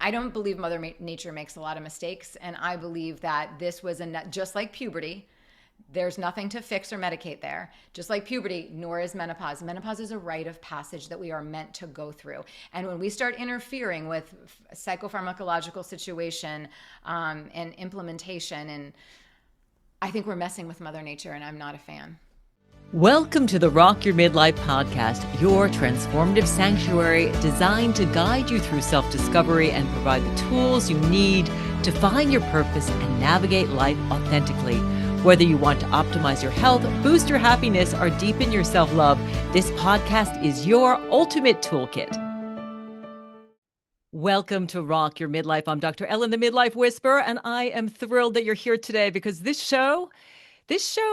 I don't believe Nature makes a lot of mistakes. And I believe that this was just like puberty. There's nothing to fix or medicate there. Just like puberty, nor is menopause. Menopause is a rite of passage that we are meant to go through. And when we start interfering with psychopharmacological situation and implementation, and I think we're messing with Mother Nature, and I'm not a fan. Welcome to the Rock Your Midlife podcast, your transformative sanctuary designed to guide you through self-discovery and provide the tools you need to find your purpose and navigate life authentically. Whether you want to optimize your health, boost your happiness, or deepen your self-love, this podcast is your ultimate toolkit. Welcome to Rock Your Midlife. I'm Dr. Ellen, the Midlife Whisperer, and I am thrilled that you're here today because this show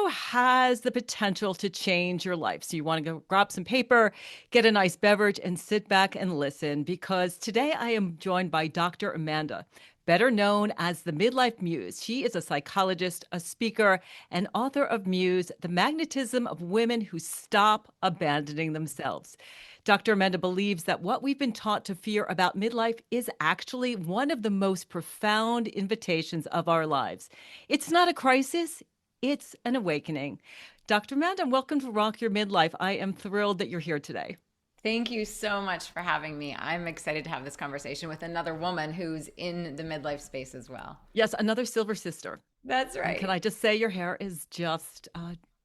has the potential to change your life. So you want to go grab some paper, get a nice beverage, and sit back and listen, because today I am joined by Dr. Amanda, better known as the Midlife Muse. She is a psychologist, a speaker, and author of Muse, The Magnetism of Women Who Stop Abandoning Themselves. Dr. Amanda believes that what we've been taught to fear about midlife is actually one of the most profound invitations of our lives. It's not a crisis. It's an awakening. Dr. Amanda, welcome to Rock Your Midlife. I am thrilled that you're here today. Thank you so much for having me. I'm excited to have this conversation with another woman who's in the midlife space as well. Yes, another silver sister. That's right. And can I just say your hair is just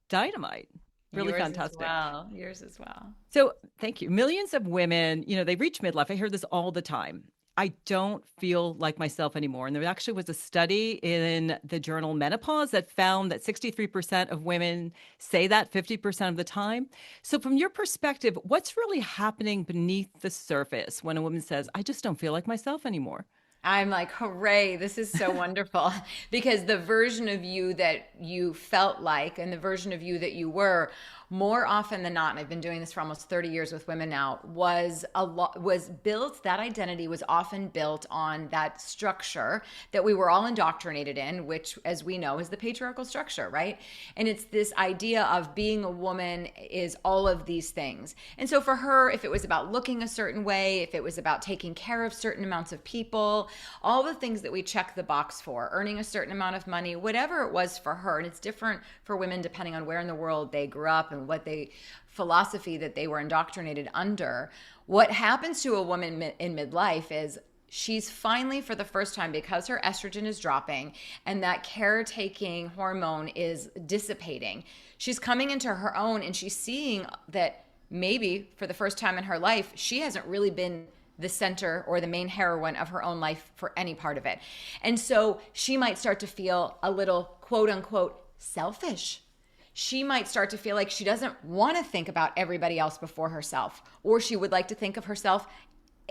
dynamite. Really Yours fantastic. Yours as well. So thank you. Millions of women, they reach midlife. I hear this all the time. I don't feel like myself anymore. And there actually was a study in the journal Menopause that found that 63% of women say that 50% of the time. So from your perspective, what's really happening beneath the surface when a woman says, I just don't feel like myself anymore? I'm like, hooray, this is so wonderful. Because the version of you that you felt like and the version of you that you were, more often than not, and I've been doing this for almost 30 years with women now, was built, that identity was often built on that structure that we were all indoctrinated in, which, as we know, is the patriarchal structure, right? And it's this idea of being a woman is all of these things. And so for her, if it was about looking a certain way, if it was about taking care of certain amounts of people, all the things that we check the box for, earning a certain amount of money, whatever it was for her, and it's different for women depending on where in the world they grew up and what philosophy that they were indoctrinated under. What happens to a woman in midlife is she's finally, for the first time, because her estrogen is dropping and that caretaking hormone is dissipating, she's coming into her own, and she's seeing that maybe for the first time in her life, she hasn't really been the center or the main heroine of her own life for any part of it. And so she might start to feel a little, quote unquote, selfish. She might start to feel like she doesn't want to think about everybody else before herself, or she would like to think of herself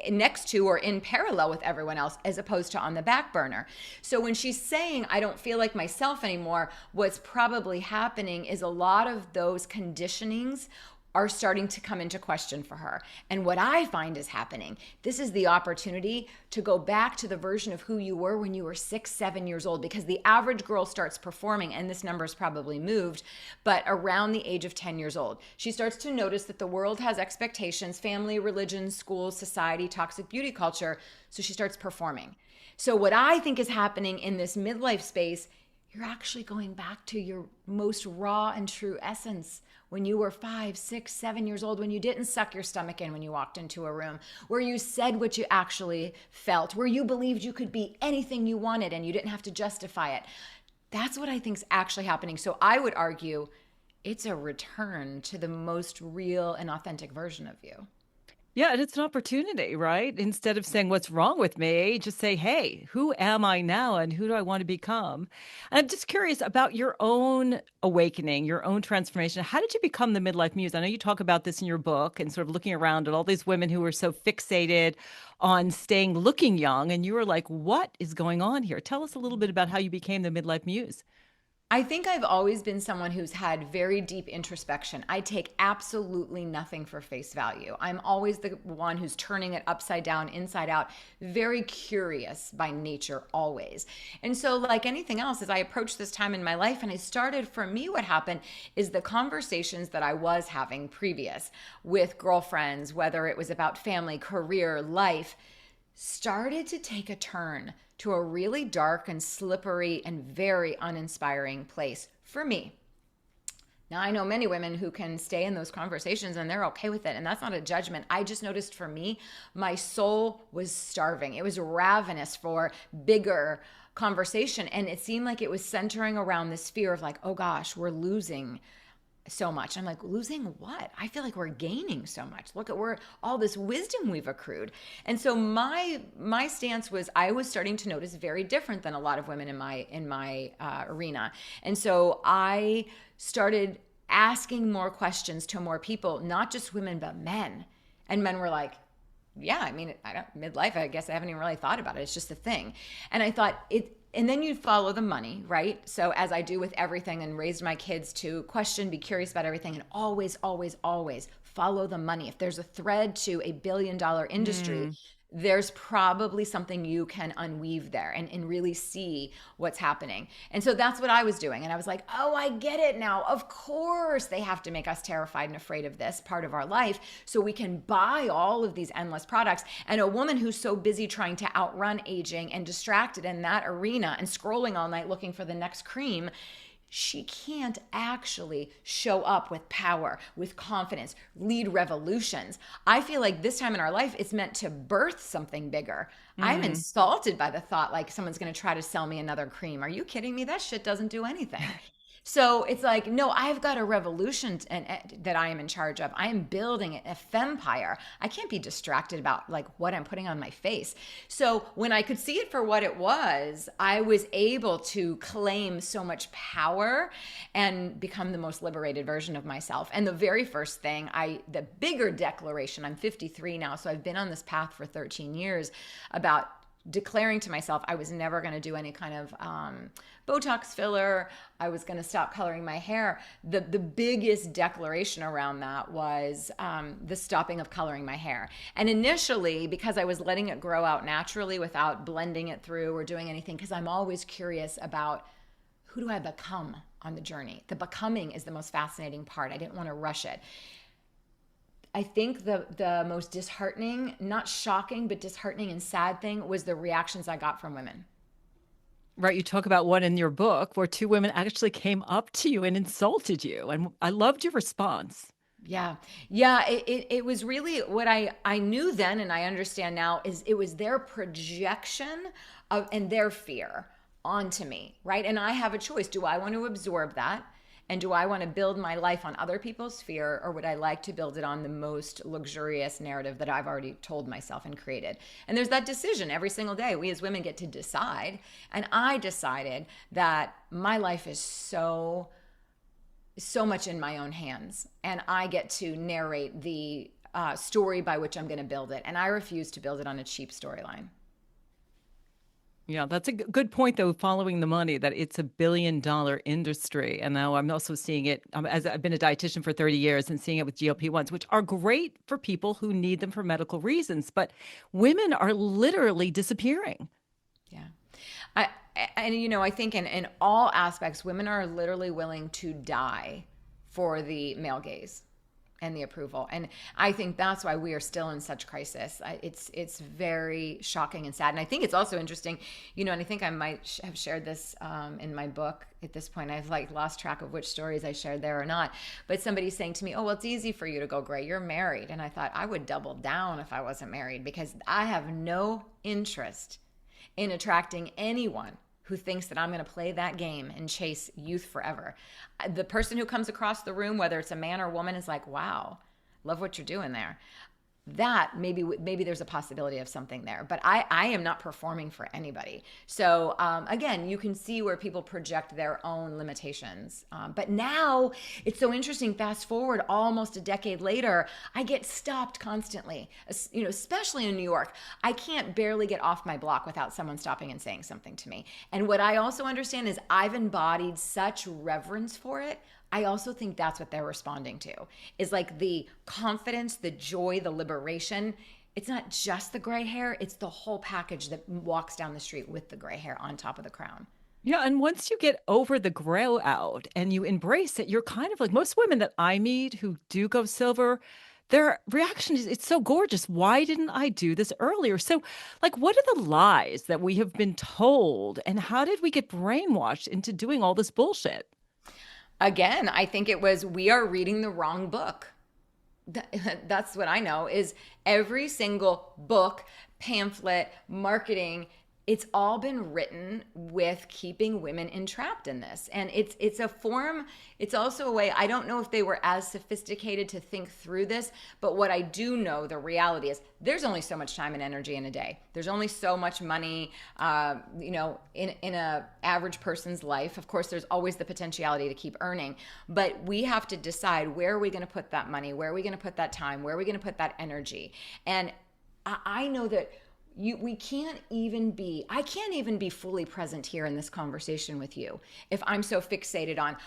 next to or in parallel with everyone else as opposed to on the back burner. So when she's saying, I don't feel like myself anymore, what's probably happening is a lot of those conditionings are starting to come into question for her. And what I find is happening, this is the opportunity to go back to the version of who you were when you were 6, 7 years old, because the average girl starts performing, and this number's probably moved, but around the age of 10 years old. She starts to notice that the world has expectations, family, religion, school, society, toxic beauty culture, so she starts performing. So what I think is happening in this midlife space, you're actually going back to your most raw and true essence when you were 5, 6, 7 years old, when you didn't suck your stomach in when you walked into a room, where you said what you actually felt, where you believed you could be anything you wanted and you didn't have to justify it. That's what I think is actually happening. So I would argue it's a return to the most real and authentic version of you. Yeah, and it's an opportunity, right? Instead of saying, what's wrong with me? Just say, hey, who am I now and who do I want to become? And I'm just curious about your own awakening, your own transformation. How did you become the Midlife Muse? I know you talk about this in your book and sort of looking around at all these women who were so fixated on looking young. And you were like, what is going on here? Tell us a little bit about how you became the Midlife Muse. I think I've always been someone who's had very deep introspection. I take absolutely nothing for face value. I'm always the one who's turning it upside down, inside out, very curious by nature, always. And so like anything else, as I approached this time in my life, and for me, what happened is the conversations that I was having previous with girlfriends, whether it was about family, career, life, started to take a turn to a really dark and slippery and very uninspiring place for me. Now, I know many women who can stay in those conversations and they're okay with it. And that's not a judgment. I just noticed for me, my soul was starving. It was ravenous for bigger conversation. And it seemed like it was centering around this fear of like, oh gosh, we're losing so much. I'm like, losing what? I feel like we're gaining so much. Look at we're all this wisdom we've accrued. And so my stance was I was starting to notice very different than a lot of women in my arena. And so I started asking more questions to more people, not just women but men. And men were like, yeah, I mean, I don't midlife. I guess I haven't even really thought about it. It's just a thing. And I thought it, and then you follow the money, right? So as I do with everything and raised my kids to question, be curious about everything, and always, always, always follow the money. If there's a thread to $1 billion industry, there's probably something you can unweave there and really see what's happening. And so that's what I was doing. And I was like, oh, I get it now. Of course, they have to make us terrified and afraid of this part of our life so we can buy all of these endless products. And a woman who's so busy trying to outrun aging and distracted in that arena and scrolling all night looking for the next cream, she can't actually show up with power, with confidence, lead revolutions. I feel like this time in our life, it's meant to birth something bigger. I'm insulted by the thought like someone's going to try to sell me another cream. Are you kidding me? That shit doesn't do anything. So it's like, no, I've got a revolution that I am in charge of. I am building a fempire. I can't be distracted about like what I'm putting on my face. So when I could see it for what it was, I was able to claim so much power and become the most liberated version of myself. And the very first thing, the bigger declaration, I'm 53 now, so I've been on this path for 13 years about declaring to myself I was never going to do any kind of Botox filler. I was going to stop coloring my hair. The biggest declaration around that was the stopping of coloring my hair. And initially, because I was letting it grow out naturally without blending it through or doing anything, because I'm always curious about who do I become on the journey. The becoming is the most fascinating part. I didn't want to rush it. I think the most disheartening, not shocking, but disheartening and sad thing was the reactions I got from women. Right. You talk about one in your book where two women actually came up to you and insulted you. And I loved your response. Yeah. Yeah. It was really what I knew then and I understand now is it was their projection of and their fear onto me. Right. And I have a choice. Do I want to absorb that? And do I want to build my life on other people's fear, or would I like to build it on the most luxurious narrative that I've already told myself and created? And there's that decision every single day. We as women get to decide. And I decided that my life is so much in my own hands. And I get to narrate the story by which I'm going to build it. And I refuse to build it on a cheap storyline. Yeah, that's a good point, though, following the money, that it's $1 billion industry. And now I'm also seeing it as I've been a dietitian for 30 years and seeing it with GLP-1s, which are great for people who need them for medical reasons. But women are literally disappearing. Yeah. I think in all aspects, women are literally willing to die for the male gaze and the approval. And I think that's why we are still in such crisis. It's very shocking and sad. And I think it's also interesting, and I think I might have shared this in my book at this point. I've lost track of which stories I shared there or not. But somebody's saying to me, oh, well, it's easy for you to go gray. You're married. And I thought I would double down if I wasn't married because I have no interest in attracting anyone who thinks that I'm going to play that game and chase youth forever. The person who comes across the room, whether it's a man or woman, is like, wow, love what you're doing there. That maybe there's a possibility of something there, but I am not performing for anybody. So again, you can see where people project their own limitations. But now it's so interesting. Fast forward almost a decade later, I get stopped constantly. Especially in New York, I can't barely get off my block without someone stopping and saying something to me. And what I also understand is I've embodied such reverence for it. I also think that's what they're responding to is like the confidence, the joy, the liberation. It's not just the gray hair, it's the whole package that walks down the street with the gray hair on top of the crown. Yeah, and once you get over the grow out and you embrace it, you're kind of like most women that I meet who do go silver, their reaction is, it's so gorgeous. Why didn't I do this earlier? So, like, what are the lies that we have been told, and how did we get brainwashed into doing all this bullshit? Again, I think it was we are reading the wrong book. That's what I know is every single book, pamphlet, marketing, it's all been written with keeping women entrapped in this. And it's a form, it's also a way, I don't know if they were as sophisticated to think through this, but what I do know, the reality is there's only so much time and energy in a day. There's only so much money, in a average person's life. Of course, there's always the potentiality to keep earning, but we have to decide, where are we going to put that money? Where are we going to put that time? Where are we going to put that energy? And I know that I can't even be fully present here in this conversation with you if I'm so fixated on,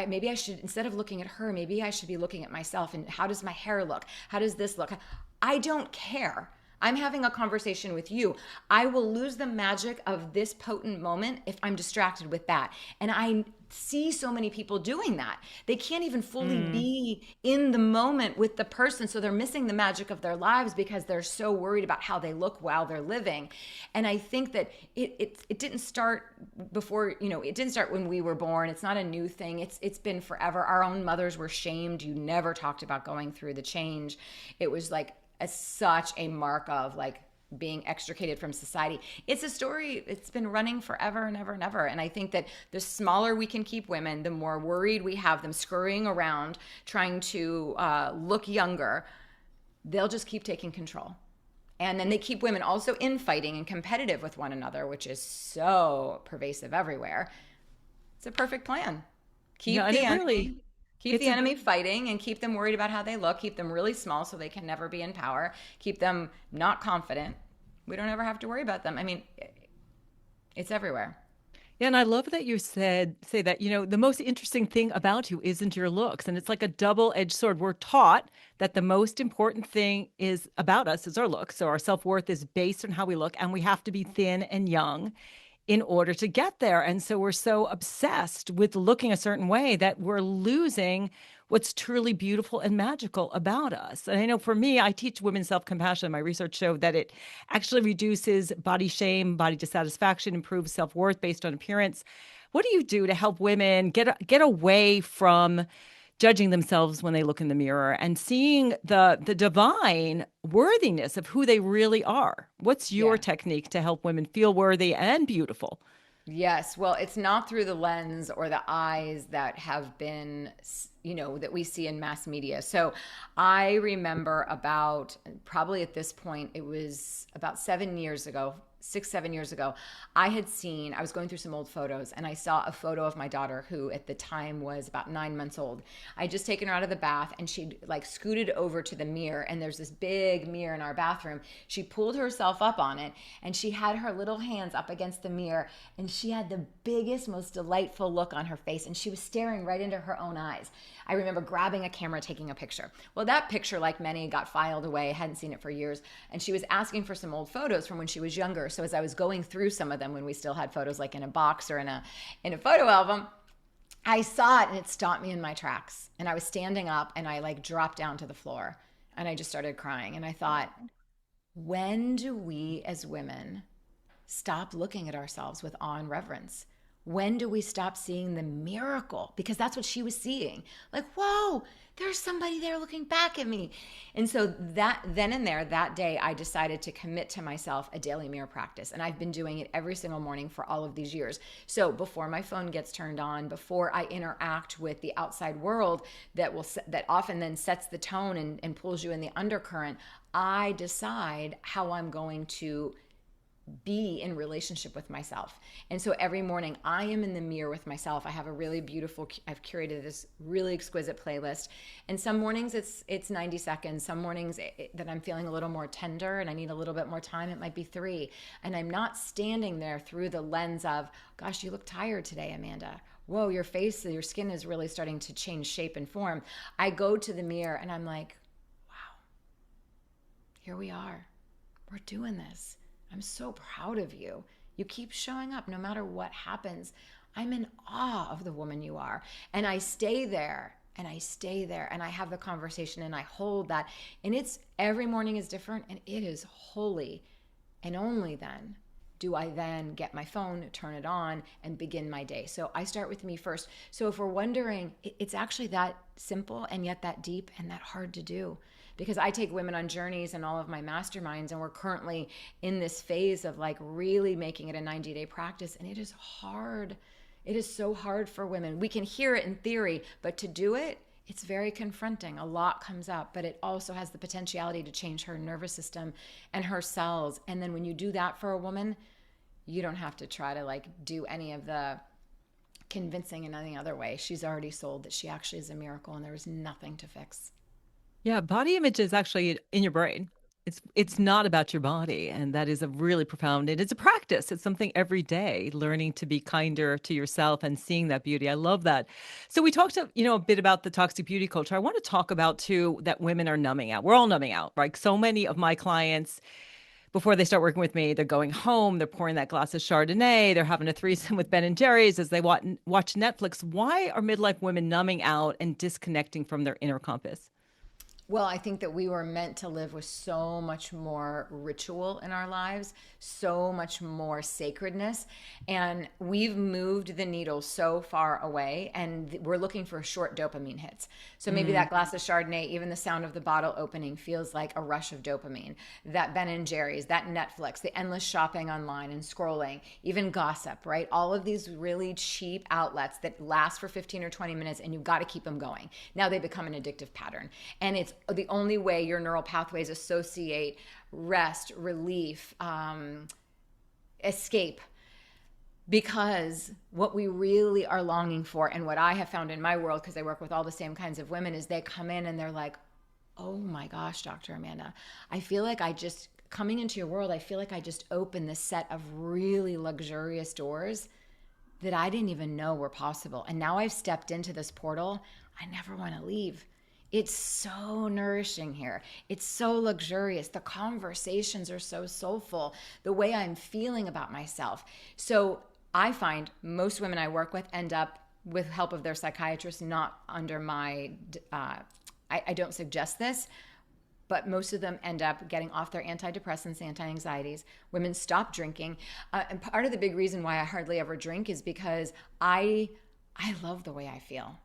maybe I should, instead of looking at her, maybe I should be looking at myself, and how does my hair look? How does this look? I don't care. I'm having a conversation with you. I will lose the magic of this potent moment if I'm distracted with that. And I see so many people doing that. They can't even fully be in the moment with the person. So they're missing the magic of their lives because they're so worried about how they look while they're living. And I think that it didn't start before, it didn't start when we were born. It's not a new thing. It's been forever. Our own mothers were shamed. You never talked about going through the change. It was like such a mark of like being extricated from society. It's a story, it's been running forever and ever and ever. And I think that the smaller we can keep women, the more worried we have them scurrying around trying to look younger, they'll just keep taking control. And then they keep women also infighting and competitive with one another, which is so pervasive everywhere. It's a perfect plan. Keep Yeah, and the it enemy. really, Keep it's the a enemy fighting and keep them worried about how they look. Keep them really small so they can never be in power. Keep them not confident. We don't ever have to worry about them. I mean, it's everywhere. Yeah, and I love that you say that, the most interesting thing about you isn't your looks. And it's like a double-edged sword. We're taught that the most important thing is about us is our looks. So our self-worth is based on how we look, and we have to be thin and young in order to get there. And so we're so obsessed with looking a certain way that we're losing what's truly beautiful and magical about us. And I know for me, I teach women self-compassion. My research showed that it actually reduces body shame, body dissatisfaction, improves self-worth based on appearance. What do you do to help women get away from judging themselves when they look in the mirror and seeing the divine worthiness of who they really are? What's your Yeah. technique to help women feel worthy and beautiful? Yes. Well, it's not through the lens or the eyes that have been, that we see in mass media. So I remember probably at this point, it was about 7 years ago, 6, 7 years ago, I was going through some old photos and I saw a photo of my daughter who at the time was about 9 months old. I would just taken her out of the bath and she'd like scooted over to the mirror, and there's this big mirror in our bathroom. She pulled herself up on it and she had her little hands up against the mirror, and she had the biggest, most delightful look on her face, and she was staring right into her own eyes. I remember grabbing a camera, taking a picture. Well, that picture, like many, got filed away. I hadn't seen it for years. And she was asking for some old photos from when she was younger. So as I was going through some of them when we still had photos like in a box or in a photo album, I saw it and it stopped me in my tracks. And I was standing up and I like dropped down to the floor and I just started crying. And I thought, when do we as women stop looking at ourselves with awe and reverence? When do we stop seeing the miracle? Because that's what she was seeing. Like, whoa, there's somebody there looking back at me. And so that day, I decided to commit to myself a daily mirror practice. And I've been doing it every single morning for all of these years. So before my phone gets turned on, before I interact with the outside world that often then sets the tone and pulls you in the undercurrent, I decide how I'm going to be in relationship with myself. And so every morning I am in the mirror with myself. I have I've curated this really exquisite playlist. And some mornings it's 90 seconds. Some mornings that I'm feeling a little more tender and I need a little bit more time, it might be 3. And I'm not standing there through the lens of, gosh, you look tired today, Amanda. Whoa, your skin is really starting to change shape and form. I go to the mirror and I'm like, wow, here we are. We're doing this. I'm so proud of you. You keep showing up no matter what happens. I'm in awe of the woman you are. And I stay there. and I stay there and I have the conversation and I hold that. And it's every morning is different and it is holy. And only then do I then get my phone, turn it on, and begin my day. So I start with me first. So if we're wondering, it's actually that simple and yet that deep and that hard to do. Because I take women on journeys in all of my masterminds, and we're currently in this phase of like really making it a 90-day practice. And it is hard. It is so hard for women. We can hear it in theory, but to do it, it's very confronting. A lot comes up, but it also has the potentiality to change her nervous system and her cells. And then when you do that for a woman, you don't have to try to like do any of the convincing in any other way. She's already sold that she actually is a miracle and there is nothing to fix. Yeah, body image is actually in your brain. It's not about your body, and that is a really profound. It's a practice. It's something every day, learning to be kinder to yourself and seeing that beauty. I love that. So we talked, a bit about the toxic beauty culture. I want to talk about too that women are numbing out. We're all numbing out, right? So many of my clients, before they start working with me, they're going home, they're pouring that glass of Chardonnay, they're having a threesome with Ben and Jerry's as they watch Netflix. Why are midlife women numbing out and disconnecting from their inner compass? Well, I think that we were meant to live with so much more ritual in our lives, so much more sacredness. And we've moved the needle so far away, and we're looking for short dopamine hits. So maybe that glass of Chardonnay, even the sound of the bottle opening feels like a rush of dopamine. That Ben and Jerry's, that Netflix, the endless shopping online and scrolling, even gossip, right? All of these really cheap outlets that last for 15 or 20 minutes, and you've got to keep them going. Now they become an addictive pattern. And it's the only way your neural pathways associate rest, relief, escape. Because what we really are longing for, and what I have found in my world, because I work with all the same kinds of women, is they come in and they're like, oh my gosh, Dr. Amanda, I feel like coming into your world, I feel like I just opened this set of really luxurious doors that I didn't even know were possible. And now I've stepped into this portal. I never want to leave. It's so nourishing here. It's so luxurious. The conversations are so soulful. The way I'm feeling about myself. So I find most women I work with end up with help of their psychiatrist, not under my, I don't suggest this, but most of them end up getting off their antidepressants, anti-anxieties. Women stop drinking. And part of the big reason why I hardly ever drink is because I love the way I feel.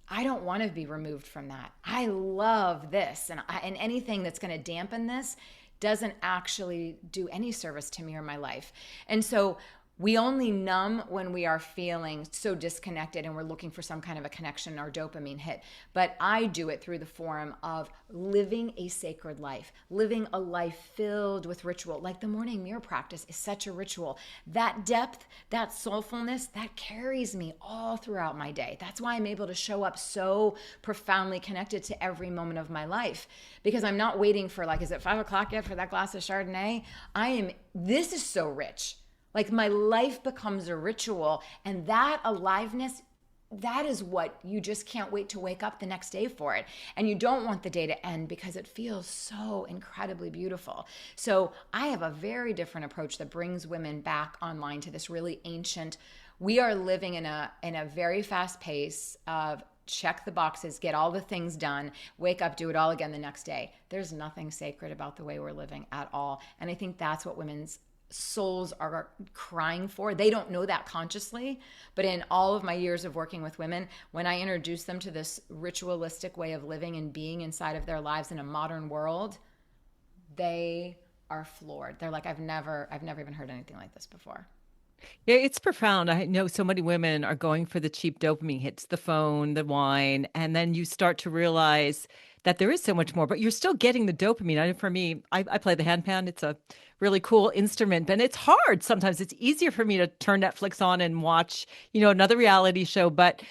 I don't want to be removed from that. I love this. And anything that's going to dampen this doesn't actually do any service to me or my life. And so we only numb when we are feeling so disconnected and we're looking for some kind of a connection or dopamine hit. But I do it through the form of living a sacred life, living a life filled with ritual. Like the morning mirror practice is such a ritual. That depth, that soulfulness, that carries me all throughout my day. That's why I'm able to show up so profoundly connected to every moment of my life, because I'm not waiting for like, is it 5 o'clock yet for that glass of Chardonnay? This is so rich. Like my life becomes a ritual, and that aliveness, that is what you just can't wait to wake up the next day for it. And you don't want the day to end because it feels so incredibly beautiful. So I have a very different approach that brings women back online to this really ancient, we are living in a very fast pace of check the boxes, get all the things done, wake up, do it all again the next day. There's nothing sacred about the way we're living at all. And I think that's what women's souls are crying for. They don't know that consciously, but in all of my years of working with women, when I introduce them to this ritualistic way of living and being inside of their lives in a modern world, they are floored. They're like, I've never even heard anything like this before. Yeah, it's profound. I know so many women are going for the cheap dopamine hits, the phone, the wine, and then you start to realize that there is so much more, but you're still getting the dopamine. I know for me, I play the handpan. It's a really cool instrument, and it's hard. Sometimes it's easier for me to turn Netflix on and watch, another reality show, but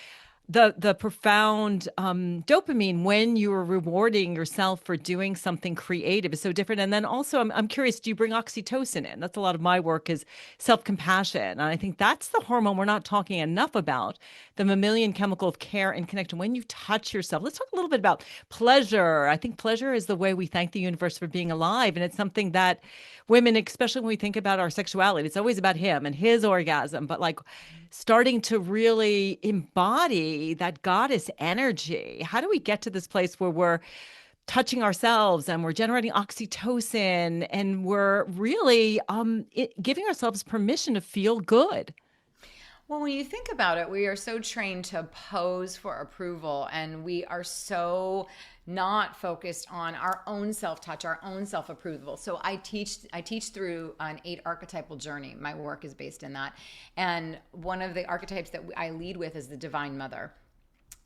the profound dopamine when you are rewarding yourself for doing something creative is so different. And then also, I'm curious, do you bring oxytocin in? That's a lot of my work is self-compassion. And I think that's the hormone we're not talking enough about, the mammalian chemical of care and connection. When you touch yourself, let's talk a little bit about pleasure. I think pleasure is the way we thank the universe for being alive. And it's something that women, especially when we think about our sexuality, it's always about him and his orgasm, but like starting to really embody embody that goddess energy? How do we get to this place where we're touching ourselves and we're generating oxytocin and we're really giving ourselves permission to feel good? Well, when you think about it, we are so trained to pose for approval, and we are so not focused on our own self-touch, our own self-approval. So I teach through an 8 archetypal journey. My work is based in that. And one of the archetypes that I lead with is the divine mother.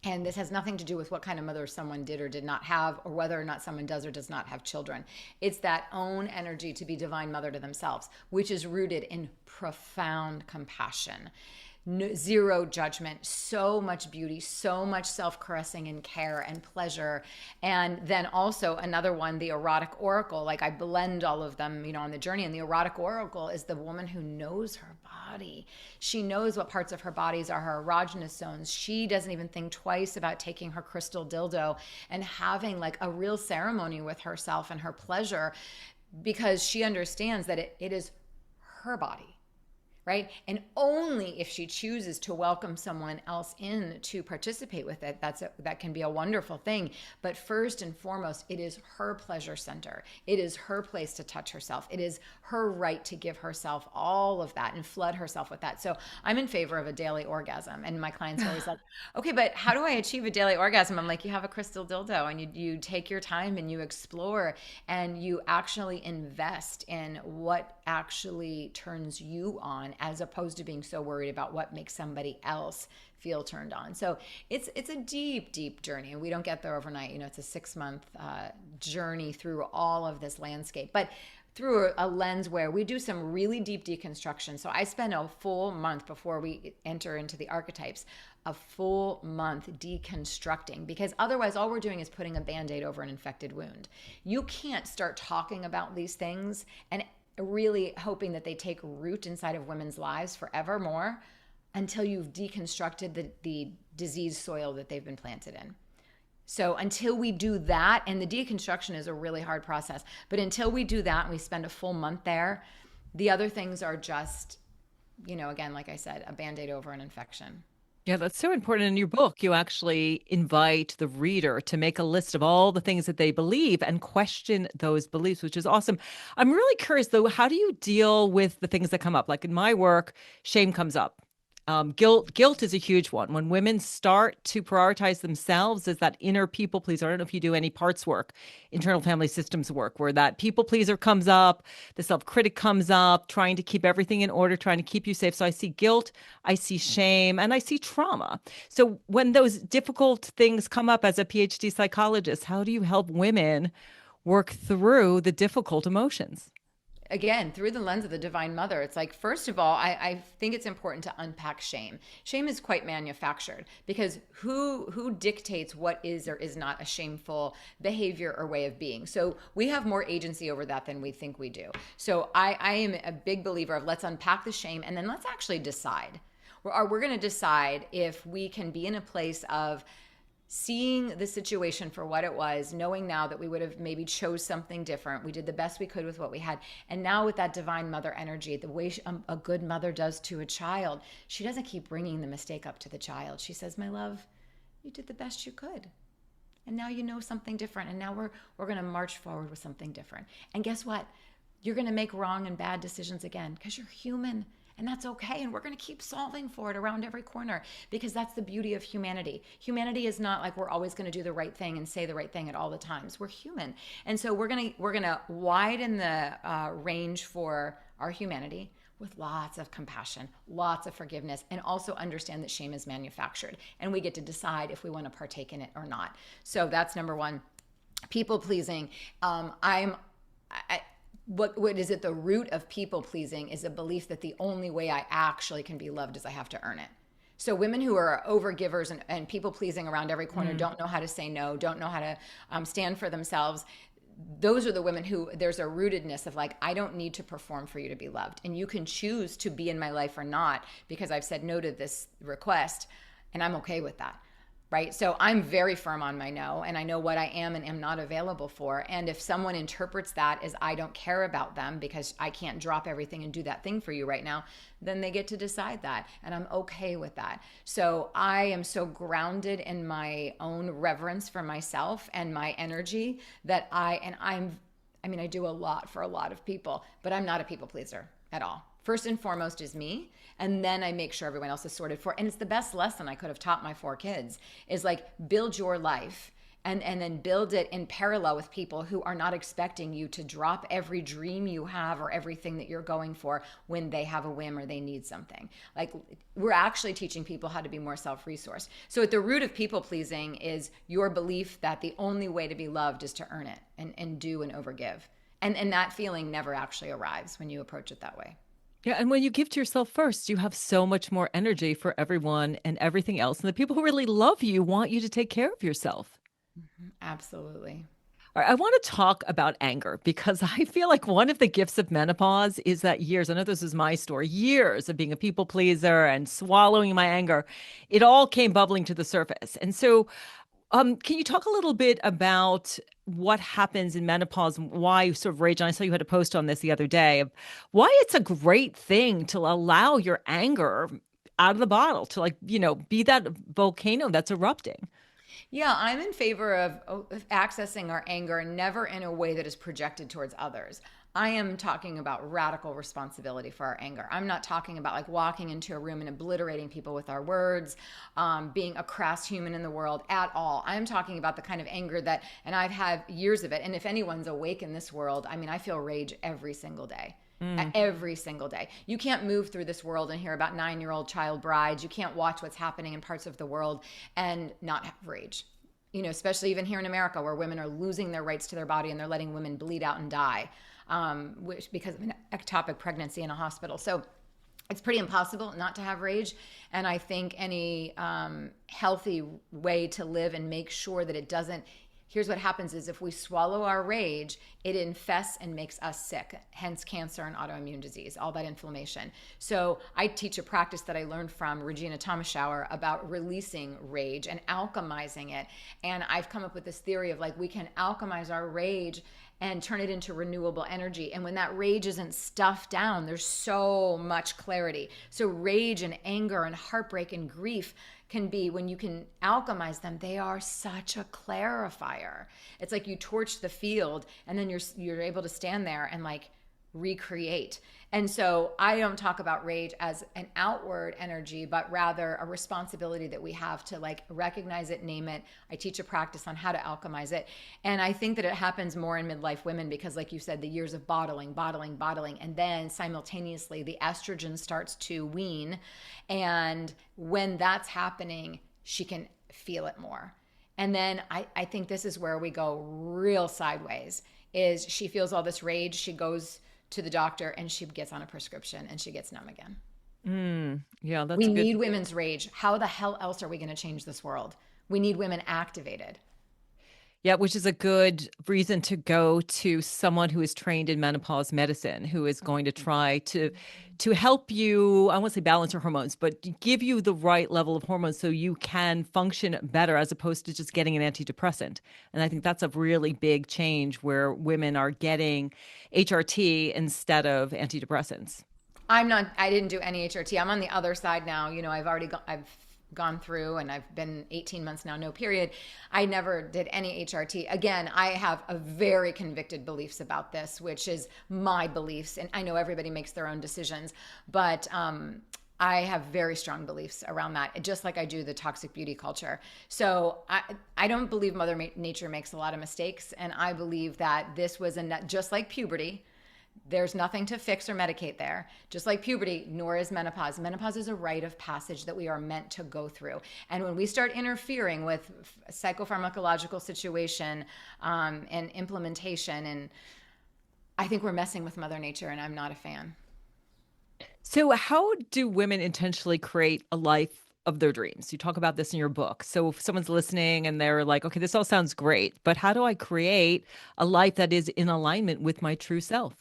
And this has nothing to do with what kind of mother someone did or did not have, or whether or not someone does or does not have children. It's that own energy to be divine mother to themselves, which is rooted in profound compassion. No, zero judgment, so much beauty, so much self-caressing and care and pleasure. And then also another one, the erotic oracle. Like I blend all of them, on the journey. And the erotic oracle is the woman who knows her body. She knows what parts of her bodies are her erogenous zones. She doesn't even think twice about taking her crystal dildo and having like a real ceremony with herself and her pleasure, because she understands that it is her body. Right? And only if she chooses to welcome someone else in to participate with it, that can be a wonderful thing. But first and foremost, it is her pleasure center. It is her place to touch herself. It is her right to give herself all of that and flood herself with that. So I'm in favor of a daily orgasm. And my clients are always like, okay, but how do I achieve a daily orgasm? I'm like, you have a crystal dildo and you take your time and you explore and you actually invest in what actually turns you on, as opposed to being so worried about what makes somebody else feel turned on. So it's a deep journey, and we don't get there overnight. It's a 6-month journey through all of this landscape, but through a lens where we do some really deep deconstruction. So I spend a full month before we enter into the archetypes, a full month deconstructing, because otherwise all we're doing is putting a Band-Aid over an infected wound. You can't start talking about these things and really hoping that they take root inside of women's lives forevermore until you've deconstructed the disease soil that they've been planted in. So until we do that, and the deconstruction is a really hard process, but until we do that and we spend a full month there, the other things are just, again, like I said, a Band-Aid over an infection. Yeah, that's so important. In your book, you actually invite the reader to make a list of all the things that they believe and question those beliefs, which is awesome. I'm really curious, though, how do you deal with the things that come up? Like in my work, shame comes up. Guilt is a huge one. When women start to prioritize themselves as that inner people pleaser, I don't know if you do any parts work, internal family systems work, where that people pleaser comes up, the self-critic comes up, trying to keep everything in order, trying to keep you safe. So I see guilt, I see shame, and I see trauma. So when those difficult things come up as a PhD psychologist, how do you help women work through the difficult emotions? Again, through the lens of the divine mother, it's like, first of all, I think it's important to unpack shame. Shame is quite manufactured, because who dictates what is or is not a shameful behavior or way of being? So we have more agency over that than we think we do. So I am a big believer of, let's unpack the shame and then let's actually decide. We're going to decide if we can be in a place of seeing the situation for what it was, knowing now that we would have maybe chose something different. We did the best we could with what we had. And now with that divine mother energy, the way a good mother does to a child, she doesn't keep bringing the mistake up to the child. She says, my love, you did the best you could. And now you know something different. And now we're going to march forward with something different. And guess what? You're going to make wrong and bad decisions again, because you're human. And that's okay. And we're going to keep solving for it around every corner, because that's the beauty of humanity. Humanity is not like we're always going to do the right thing and say the right thing at all the times. We're human. And so we're going to widen the range for our humanity with lots of compassion, lots of forgiveness, and also understand that shame is manufactured. And we get to decide if we want to partake in it or not. So that's number one. People pleasing. What is at the root of people pleasing is a belief that the only way I actually can be loved is I have to earn it. So women who are overgivers and people pleasing around every corner, don't know how to say no, don't know how to stand for themselves. Those are the women who there's a rootedness of like, I don't need to perform for you to be loved. And you can choose to be in my life or not, because I've said no to this request, and I'm okay with that. right? So I'm very firm on my no, and I know what I am and am not available for. And if someone interprets that as I don't care about them because I can't drop everything and do that thing for you right now, then they get to decide that. And I'm okay with that. So I am so grounded in my own reverence for myself and my energy that I mean, I do a lot for a lot of people, but I'm not a people pleaser at all. First and foremost is me, and then I make sure everyone else is sorted for. And it's the best lesson I could have taught my 4 kids is like build your life and then build it in parallel with people who are not expecting you to drop every dream you have or everything that you're going for when they have a whim or they need something. Like we're actually teaching people how to be more self-resourced. So at the root of people pleasing is your belief that the only way to be loved is to earn it and do and overgive. And that feeling never actually arrives when you approach it that way. Yeah. And when you give to yourself first, you have so much more energy for everyone and everything else. And the people who really love you want you to take care of yourself. Absolutely. All right, I want to talk about anger because I feel like one of the gifts of menopause is that years, I know this is my story, years of being a people pleaser and swallowing my anger, it all came bubbling to the surface. And so, can you talk a little bit about what happens in menopause and why you sort of rage? And I saw you had a post on this the other day of why it's a great thing to allow your anger out of the bottle to be that volcano that's erupting. Yeah, I'm in favor of accessing our anger never in a way that is projected towards others. I am talking about radical responsibility for our anger. I'm not talking about like walking into a room and obliterating people with our words, being a crass human in the world at all. I'm talking about the kind of anger that, and I've had years of it. And if anyone's awake in this world, I mean, I feel rage every single day. Every single day. You can't move through this world and hear about 9-year-old child brides. You can't watch what's happening in parts of the world and not have rage. You know, especially even here in America where women are losing their rights to their body and they're letting women bleed out and die because of an ectopic pregnancy in a hospital. So it's pretty impossible not to have rage. And I think any healthy way to live and make sure that it doesn't. Here's what happens is if we swallow our rage, it infests and makes us sick, hence cancer and autoimmune disease, all that inflammation. So I teach a practice that I learned from Regina Thomasschauer about releasing rage and alchemizing it. And I've come up with this theory of like we can alchemize our rage and turn it into renewable energy. And when that rage isn't stuffed down, there's so much clarity. So rage and anger and heartbreak and grief can be, when you can alchemize them, they are such a clarifier. It's like you torch the field and then you're able to stand there and like recreate. And so I don't talk about rage as an outward energy, but rather a responsibility that we have to like recognize it, name it. I teach a practice on how to alchemize it. And I think that it happens more in midlife women because like you said, the years of bottling. And then simultaneously the estrogen starts to wean. And when that's happening, she can feel it more. And then I think this is where we go real sideways is she feels all this rage. She goes to the doctor and she gets on a prescription and she gets numb again. Yeah, that's We good. need women's rage. How the hell else are we going to change this world? We need women activated. Yeah, which is a good reason to go to someone who is trained in menopause medicine, who is going to try to help you, I won't say balance your hormones, but give you the right level of hormones so you can function better as opposed to just getting an antidepressant. And I think that's a really big change where women are getting HRT instead of antidepressants. I didn't do any HRT. I'm on the other side now. You know, I've gone through and I've been 18 months now, no period. I never did any HRT. Again, I have a very convicted beliefs about this, which is my beliefs. And I know everybody makes their own decisions, but I have very strong beliefs around that, just like I do the toxic beauty culture. So I don't believe Mother Nature makes a lot of mistakes. And I believe that this was just like puberty. There's nothing to fix or medicate there. Just like puberty, nor is menopause. Menopause is a rite of passage that we are meant to go through. And when we start interfering with psychopharmacological situation and implementation, and I think we're messing with Mother Nature, and I'm not a fan. So, how do women intentionally create a life of their dreams? You talk about this in your book. So, if someone's listening and they're like, okay, this all sounds great, but how do I create a life that is in alignment with my true self?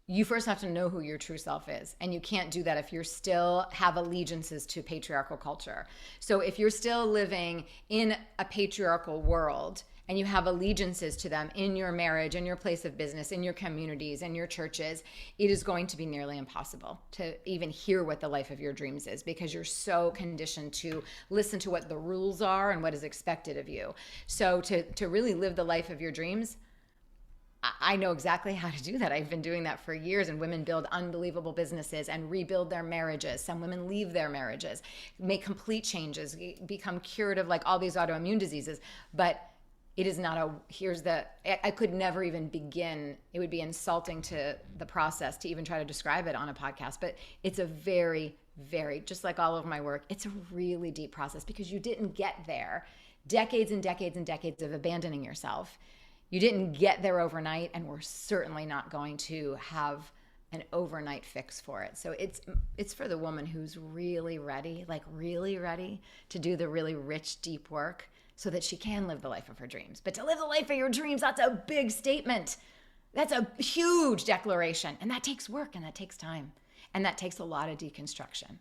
you first have to know who your true self is. And you can't do that if you're still have allegiances to patriarchal culture. So if you're still living in a patriarchal world and you have allegiances to them in your marriage, in your place of business, in your communities, in your churches, it is going to be nearly impossible to even hear what the life of your dreams is, because you're so conditioned to listen to what the rules are and what is expected of you. So to really live the life of your dreams, I know exactly how to do that. I've been doing that for years, and women build unbelievable businesses and rebuild their marriages. Some women leave their marriages, make complete changes, become cured of like all these autoimmune diseases. But it is not a, here's the, I could never even begin. It would be insulting to the process to even try to describe it on a podcast. But it's a very, very, just like all of my work, it's a really deep process, because you didn't get there. Decades and decades and decades of abandoning yourself. You didn't get there overnight, and we're certainly not going to have an overnight fix for it. So it's for the woman who's really ready, like really ready to do the really rich, deep work so that she can live the life of her dreams. But to live the life of your dreams, that's a big statement. That's a huge declaration. And that takes work, and that takes time. And that takes a lot of deconstruction.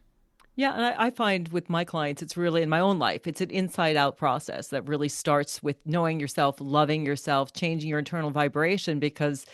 Yeah, and I find with my clients, it's really in my own life, it's an inside out process that really starts with knowing yourself, loving yourself, changing your internal vibration, because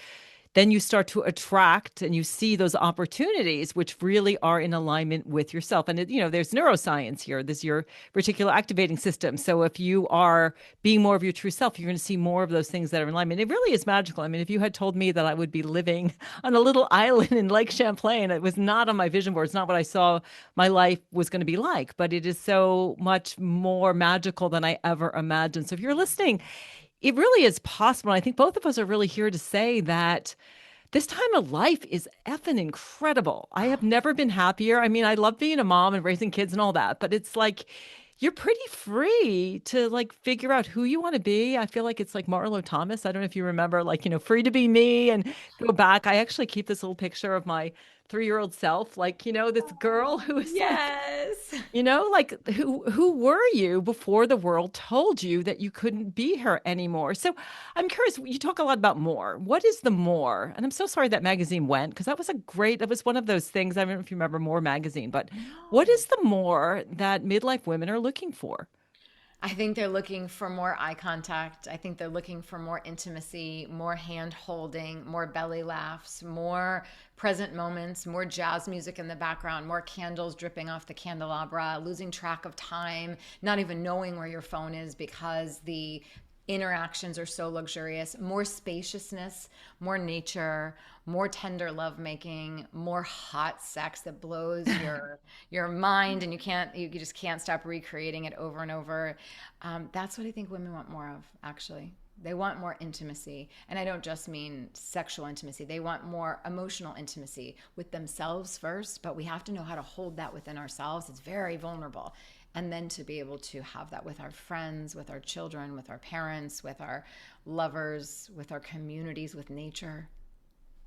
then you start to attract and you see those opportunities which really are in alignment with yourself. And, there's neuroscience here. This is your reticular activating system. So if you are being more of your true self, you're going to see more of those things that are in alignment. It really is magical. I mean, if you had told me that I would be living on a little island in Lake Champlain, it was not on my vision board. It's not what I saw my life was going to be like, but it is so much more magical than I ever imagined. So if you're listening, it really is possible. I think both of us are really here to say that this time of life is effing incredible. I have never been happier. I mean, I love being a mom and raising kids and all that, but it's like you're pretty free to like figure out who you want to be. I feel like it's like Marlo Thomas. I don't know if you remember, like, free to be me and go back. I actually keep this little picture of my 3-year-old self, like, this girl who is like, Yes. like who were you before the world told you that you couldn't be her anymore? So I'm curious, you talk a lot about more. What is the more? And I'm so sorry that magazine went, because that was one of those things. I don't know if you remember More magazine, but what No. is the more that midlife women are looking for? I think they're looking for more eye contact. I think they're looking for more intimacy, more hand holding, more belly laughs, more present moments, more jazz music in the background, more candles dripping off the candelabra, losing track of time, not even knowing where your phone is because the interactions are so luxurious, more spaciousness, more nature, more tender lovemaking, more hot sex that blows your mind, and you just can't stop recreating it over and over. That's what I think women want more of, actually. They want more intimacy. And I don't just mean sexual intimacy. They want more emotional intimacy with themselves first, but we have to know how to hold that within ourselves. It's very vulnerable. And then to be able to have that with our friends, with our children, with our parents, with our lovers, with our communities, with nature.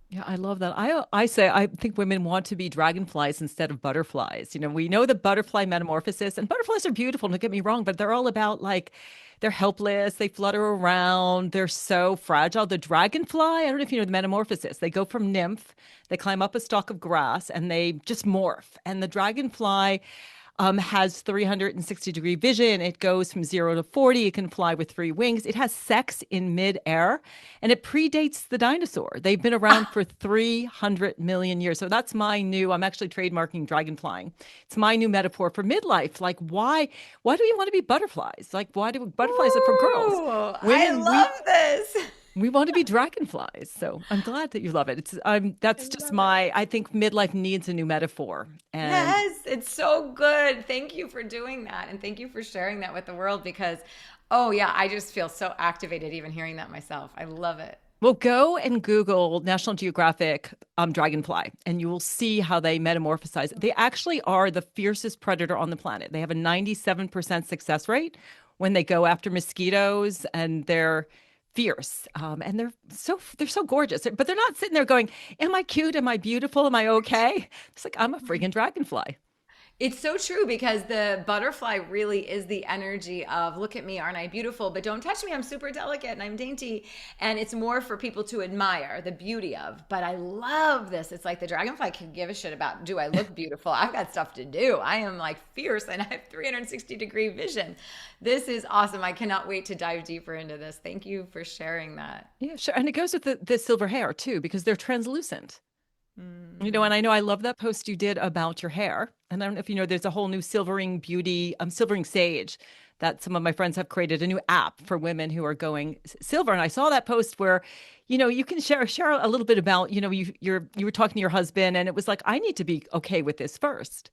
Yeah, I love that. I say I think women want to be dragonflies instead of butterflies. We know the butterfly metamorphosis, and butterflies are beautiful, don't get me wrong, but they're all about like they're helpless, they flutter around, they're so fragile. The dragonfly, I don't know if you know the metamorphosis. They go from nymph, they climb up a stalk of grass, and they just morph. And the dragonfly has 360-degree vision. It goes from 0 to 40. It can fly with 3 wings. It has sex in midair, and it predates the dinosaur. They've been around for 300 million years. So that's I'm actually trademarking dragonflying. It's my new metaphor for midlife. Like, why do we want to be butterflies? Like, why do butterflies are for girls? Ooh, I Women, love this. we want to be dragonflies. So I'm glad that you love it. I That's just love it. I think midlife needs a new metaphor. And Yes, it's so good. Thank you for doing that. And thank you for sharing that with the world because, oh, yeah, I just feel so activated even hearing that myself. I love it. well, go and Google National Geographic dragonfly, and you will see how they metamorphosize. They actually are the fiercest predator on the planet. They have a 97% success rate when they go after mosquitoes, and they're fierce. And they're so gorgeous, but they're not sitting there going, "Am I cute? Am I beautiful? Am I okay?" It's like I'm a freaking dragonfly. It's so true because the butterfly really is the energy of look at me, aren't I beautiful? But don't touch me, I'm super delicate and I'm dainty. And it's more for people to admire the beauty of. But I love this. It's like the dragonfly can give a shit about do I look beautiful? I've got stuff to do. I am like fierce and I have 360-degree vision. This is awesome. I cannot wait to dive deeper into this. Thank you for sharing that. Yeah, sure. And it goes with the silver hair too, because they're translucent. And I know I love that post you did about your hair. And I don't know if you know, there's a whole new silvering beauty, silvering sage that some of my friends have created a new app for women who are going silver. And I saw that post where, you can share a little bit about, you were talking to your husband and it was like, I need to be okay with this first.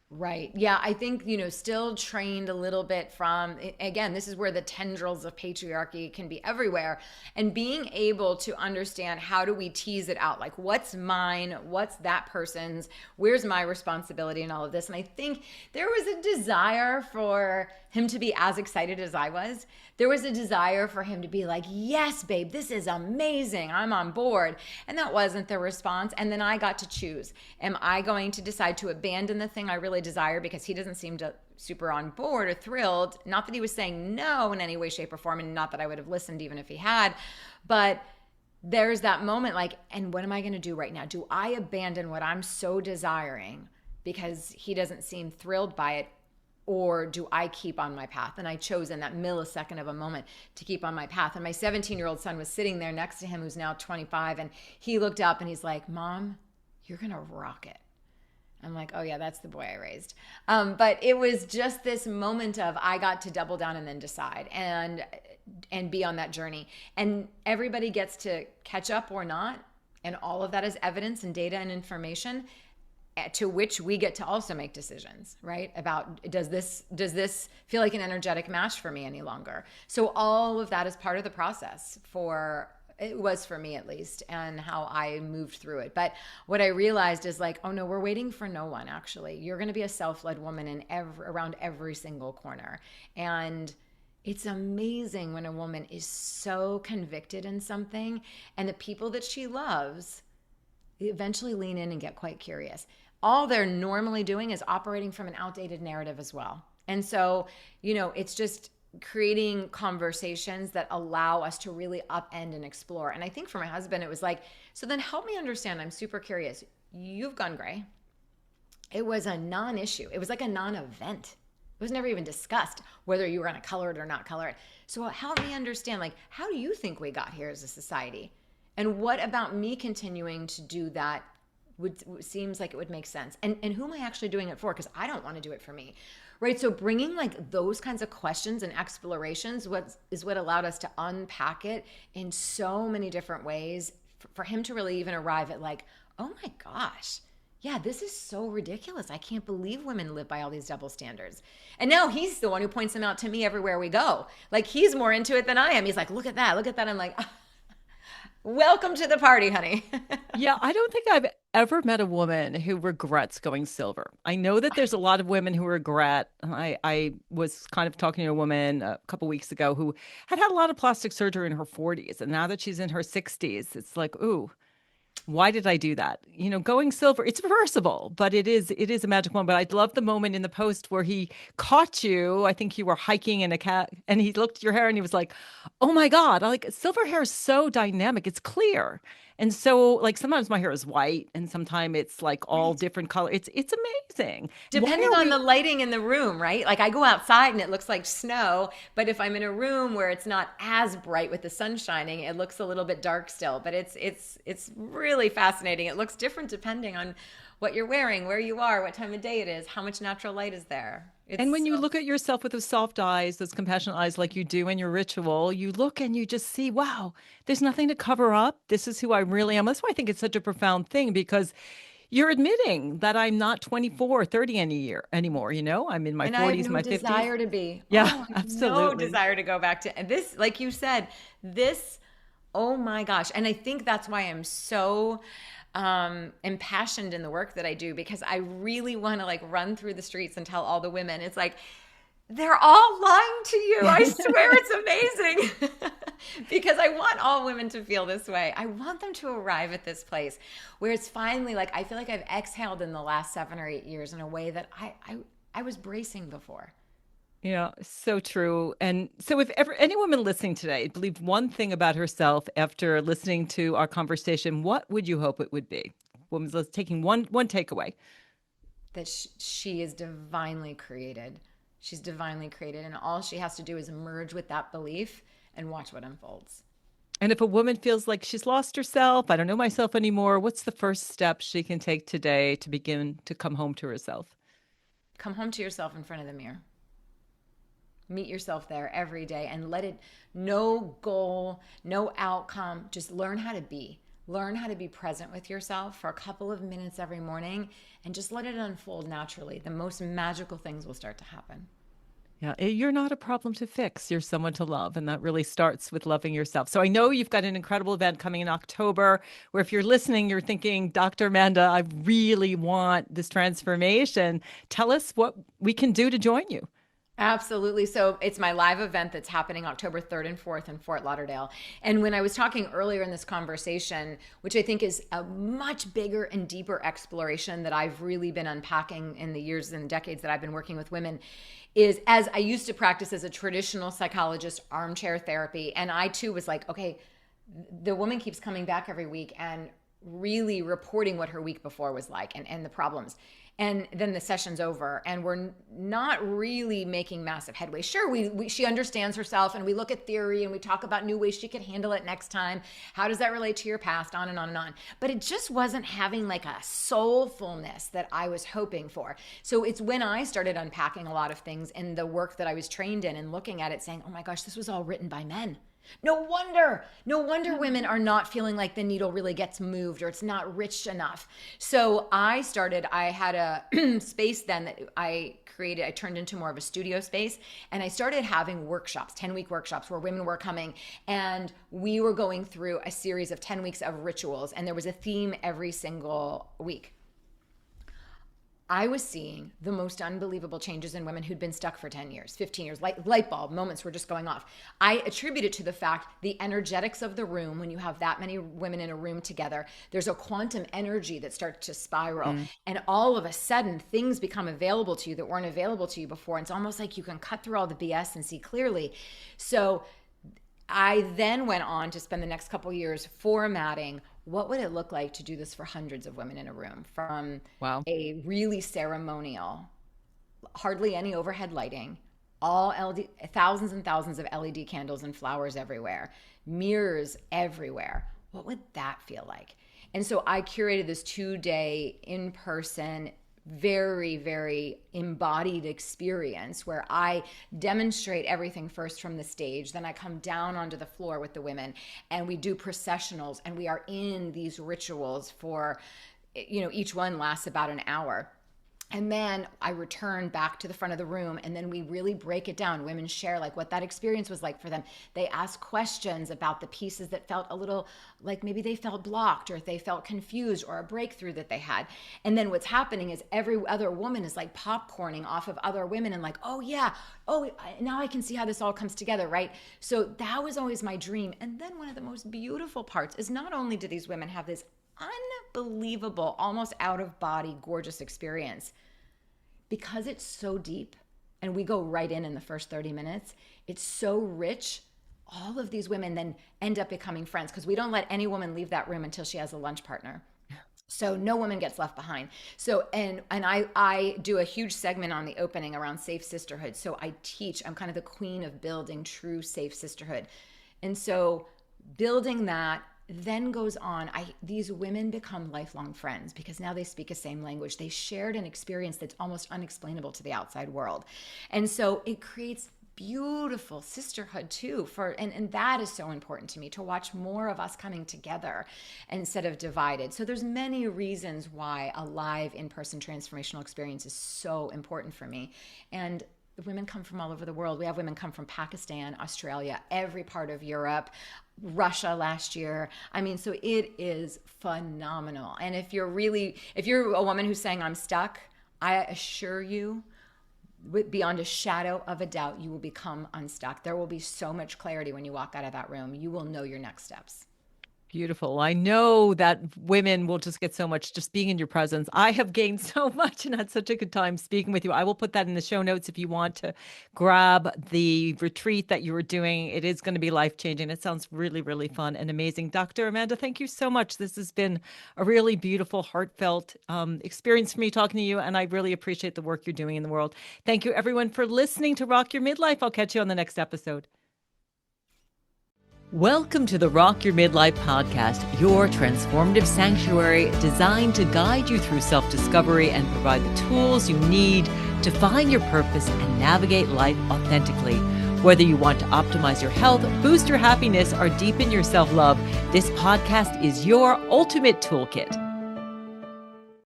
Right. Yeah. I think, still trained a little bit from, again, this is where the tendrils of patriarchy can be everywhere. And being able to understand how do we tease it out? Like, what's mine? What's that person's? Where's my responsibility in all of this? And I think there was a desire for him to be as excited as I was. There was a desire for him to be like, yes, babe, this is amazing. I'm on board. And that wasn't the response. And then I got to choose. Am I going to decide to abandon the thing I really desire because he doesn't seem to super on board or thrilled? Not that he was saying no in any way, shape, or form, and not that I would have listened even if he had. But there's that moment like, and what am I going to do right now? Do I abandon what I'm so desiring because he doesn't seem thrilled by it? Or do I keep on my path? And I chose in that millisecond of a moment to keep on my path. And my 17-year-old son was sitting there next to him, who's now 25. And he looked up and he's like, Mom, you're going to rock it. I'm like, oh yeah, that's the boy I raised. But it was just this moment of I got to double down and then decide and be on that journey. And everybody gets to catch up or not. And all of that is evidence and data and information to which we get to also make decisions, right? About does this feel like an energetic match for me any longer? So all of that is part of the process it was for me at least, and how I moved through it. But what I realized is like, oh no, we're waiting for no one actually. You're going to be a self-led woman around every single corner. And it's amazing when a woman is so convicted in something and the people that she loves eventually lean in and get quite curious. All they're normally doing is operating from an outdated narrative as well. And so, it's just creating conversations that allow us to really upend and explore. And I think for my husband, it was like, so then help me understand. I'm super curious. You've gone gray. It was a non-issue. It was like a non-event. It was never even discussed whether you were going to color it or not color it. So help me understand, like, how do you think we got here as a society? And what about me continuing to do that seems like it would make sense? And who am I actually doing it for? Because I don't want to do it for me, right? So bringing like those kinds of questions and explorations is what allowed us to unpack it in so many different ways for him to really even arrive at like, oh my gosh, yeah, this is so ridiculous. I can't believe women live by all these double standards. And now he's the one who points them out to me everywhere we go. Like he's more into it than I am. He's like, look at that, look at that. I'm like, welcome to the party, honey. Yeah, I don't think I've ever met a woman who regrets going silver. I know that there's a lot of women who regret. I was kind of talking to a woman a couple weeks ago who had a lot of plastic surgery in her 40s. And now that she's in her 60s, it's like, ooh, why did I do that? Going silver, it's reversible, but it is a magic moment. But I love the moment in the post where he caught you. I think you were hiking in a cat and he looked at your hair and he was like, oh my God, silver hair is so dynamic. It's clear. And so like sometimes my hair is white and sometimes it's like all different color. It's amazing. Depending on the lighting in the room, right? Like I go outside and it looks like snow, but if I'm in a room where it's not as bright with the sun shining, it looks a little bit dark still. But it's really fascinating. It looks different depending on what you're wearing, where you are, what time of day it is, how much natural light is there. And when you look at yourself with those soft eyes, those compassionate eyes like you do in your ritual, you look and you just see, wow, there's nothing to cover up. This is who I really am. That's why I think it's such a profound thing, because you're admitting that I'm not 24 or 30 anymore. I'm in my 40s, my 50s. And I have no desire to be. Yeah, absolutely. No desire to go back to, and this, like you said, oh my gosh. And I think that's why I'm so impassioned in the work that I do, because I really want to like run through the streets and tell all the women, it's like, They're all lying to you. I swear it's amazing. Because I want all women to feel this way. I want them to arrive at this place where it's finally like, I feel like I've exhaled in the last 7 or 8 years in a way that I was bracing before. Yeah, so true. And so, if ever any woman listening today believed one thing about herself after listening to our conversation, what would you hope it would be? Woman's taking one takeaway. That she is divinely created. She's divinely created. And all she has to do is merge with that belief and watch what unfolds. And if a woman feels like she's lost herself, I don't know myself anymore, what's the first step she can take today to begin to come home to herself? Come home to yourself in front of the mirror. Meet yourself there every day and let it, no goal, no outcome, just learn how to be. Learn how to be present with yourself for a couple of minutes every morning and just let it unfold naturally. The most magical things will start to happen. Yeah, you're not a problem to fix. You're someone to love. And that really starts with loving yourself. So I know you've got an incredible event coming in October where if you're listening, you're thinking, Dr. Amanda, I really want this transformation. Tell us what we can do to join you. Absolutely. So it's my live event that's happening October 3rd and 4th in Fort Lauderdale. And when I was talking earlier in this conversation, which I think is a much bigger and deeper exploration that I've really been unpacking in the years and decades that I've been working with women, is as I used to practice as a traditional psychologist, armchair therapy. And I too was like, okay, the woman keeps coming back every week and really reporting what her week before was like and the problems. And then the session's over and we're not really making massive headway. Sure, she understands herself and we look at theory and we talk about new ways she could handle it next time. How does that relate to your past? On and on and on. But it just wasn't having like a soulfulness that I was hoping for. So it's when I started unpacking a lot of things in the work that I was trained in and looking at it saying, oh my gosh, this was all written by men. No wonder women are not feeling like the needle really gets moved or it's not rich enough. So I had a space then that I created, I turned into more of a studio space and I started having workshops, 10-week workshops where women were coming and we were going through a series of 10 weeks of rituals and there was a theme every single week. I was seeing the most unbelievable changes in women who'd been stuck for 10 years, 15 years, light bulb moments were just going off. I attribute it to the fact the energetics of the room, when you have that many women in a room together, there's a quantum energy that starts to spiral. And all of a sudden, things become available to you that weren't available to you before. And it's almost like you can cut through all the BS and see clearly. So I then went on to spend the next couple of years formatting what would it look like to do this for hundreds of women in a room, from a really ceremonial, hardly any overhead lighting, all LED, thousands and thousands of LED candles and flowers everywhere, mirrors everywhere. What would that feel like? And so I curated this 2-day in-person, very, very embodied experience where I demonstrate everything first from the stage. Then I come down onto the floor with the women and we do processionals and we are in these rituals for, each one lasts about an hour. And then I return back to the front of the room and then we really break it down. Women share like what that experience was like for them. They ask questions about the pieces that felt a little like maybe they felt blocked or if they felt confused or a breakthrough that they had. And then what's happening is every other woman is like popcorning off of other women and like, oh yeah, now I can see how this all comes together, right? So that was always my dream. And then one of the most beautiful parts is not only do these women have this unbelievable, almost out of body, gorgeous experience. Because it's so deep and we go right in the first 30 minutes, it's so rich. All of these women then end up becoming friends because we don't let any woman leave that room until she has a lunch partner. So no woman gets left behind. So, and I do a huge segment on the opening around safe sisterhood. So I'm kind of the queen of building true safe sisterhood. And so building that then goes on. These women become lifelong friends because now they speak the same language. They shared an experience that's almost unexplainable to the outside world. And so it creates beautiful sisterhood too and that is so important to me, to watch more of us coming together instead of divided. So there's many reasons why a live in-person transformational experience is so important for me. And the women come from all over the world. We have women come from Pakistan, Australia, every part of Europe, Russia last year. I mean, so it is phenomenal. And if you're a woman who's saying I'm stuck, I assure you, beyond a shadow of a doubt, you will become unstuck. There will be so much clarity when you walk out of that room. You will know your next steps. Beautiful. I know that women will just get so much just being in your presence. I have gained so much and had such a good time speaking with you. I will put that in the show notes if you want to grab the retreat that you were doing. It is going to be life-changing. It sounds really, really fun and amazing. Dr. Amanda, thank you so much. This has been a really beautiful, heartfelt experience for me talking to you, and I really appreciate the work you're doing in the world. Thank you, everyone, for listening to Rock Your Midlife. I'll catch you on the next episode. Welcome to the Rock Your Midlife podcast, your transformative sanctuary designed to guide you through self-discovery and provide the tools you need to find your purpose and navigate life authentically. Whether you want to optimize your health, boost your happiness, or deepen your self-love, this podcast is your ultimate toolkit.